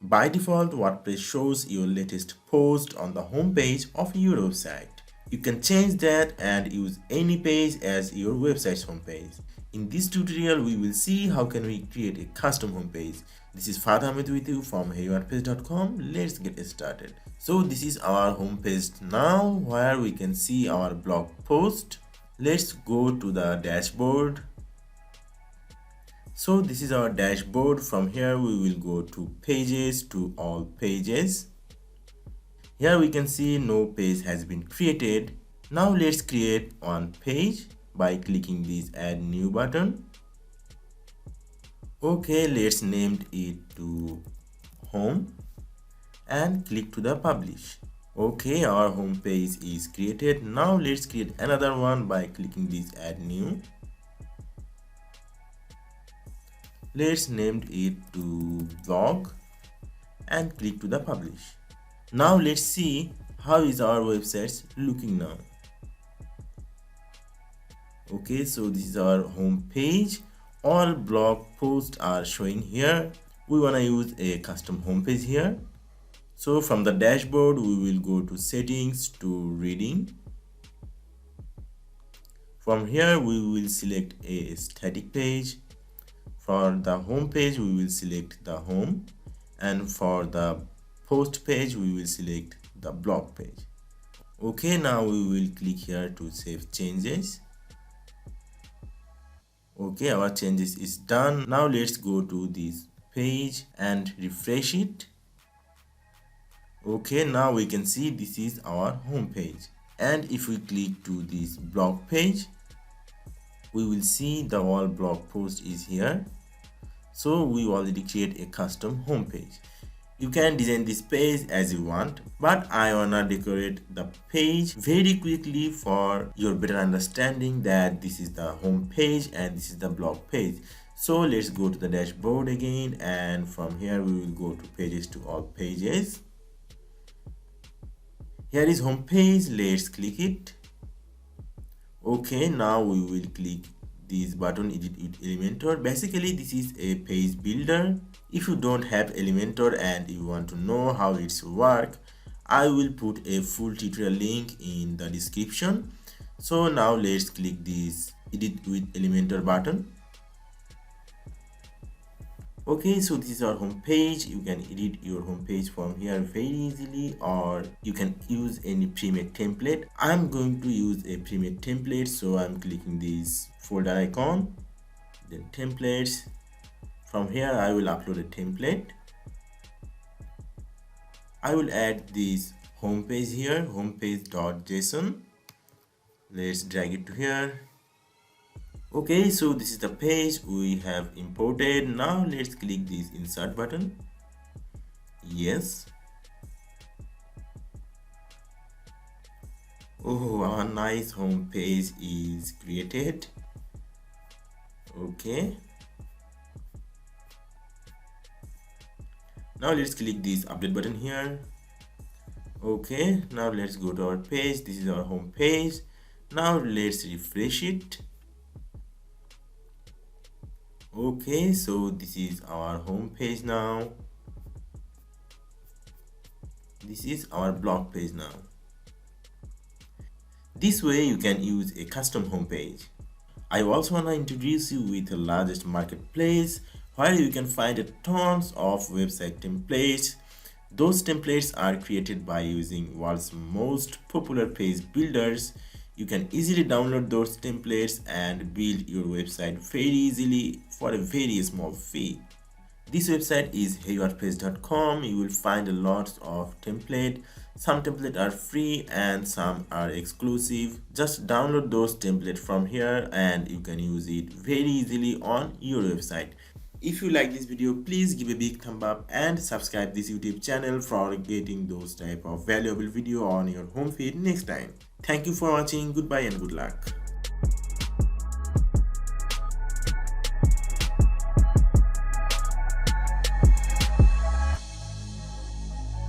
By default, WordPress shows your latest post on the home page of your website. You can change that and use any page as your website's homepage. In this tutorial, we will see how can we create a custom homepage. This is Fatah Ahmed with you from HeyWordPress.com. Let's get started. So this is our homepage now, where we can see our blog post. Let's go to the dashboard. So this is our dashboard. From here we will go to pages, to all pages. Here we can see no page has been created. Now let's create one page by clicking this add new button. Okay, let's name it to home and click to the publish. Okay, our home page is created. Now let's create another one by clicking this add new. Let's name it to blog and click to the publish. Now let's see how is our website looking now. Okay, so this is our home page. All blog posts are showing here. We want to use a custom home page here. So from the dashboard we will go to settings, to reading. From here we will select a static page. For the home page we will select the home, and for the post page we will select the blog page. Okay, now we will click here to save changes. Okay, our changes is done. Now let's go to this page and refresh it. Okay, now we can see this is our home page, and if we click to this blog page we will see the whole blog post is here. So we already create a custom home page. You can design this page as you want, but I wanna decorate the page very quickly for your better understanding that this is the home page and this is the blog page. So let's go to the dashboard again, and from here we will go to pages, to all pages. Here is home page. Let's click it. Okay, now we will click this button, edit with Elementor. Basically this is a page builder. If you don't have Elementor and you want to know how it's work, I will put a full tutorial link in the description. So now let's click this edit with Elementor button. Okay, so this is our home page. You can edit your home page from here very easily, or you can use any pre-made template. I'm going to use a pre-made template, so I'm clicking this folder icon, then templates. From here I will upload a template. I will add this home page here, homepage.json. Let's drag it to here. Okay, so this is the page we have imported. Now let's click this insert button. Yes. Oh, our nice home page is created. Okay. Now let's click this update button here. Okay, now let's go to our page. This is our home page. Now let's refresh it. Okay, so this is our home page now. This is our blog page now. This way you can use a custom home page. I also want to introduce you with the largest marketplace where you can find tons of website templates. Those templates are created by using world's most popular page builders. You can easily download those templates and build your website very easily for a very small fee. This website is HeyWordPress.com. You will find a lot of templates. Some templates are free and some are exclusive. Just download those templates from here and you can use it very easily on your website. If you like this video, please give a big thumb up and subscribe this YouTube channel for getting those type of valuable video on your home feed next time. Thank you for watching. Goodbye and good luck.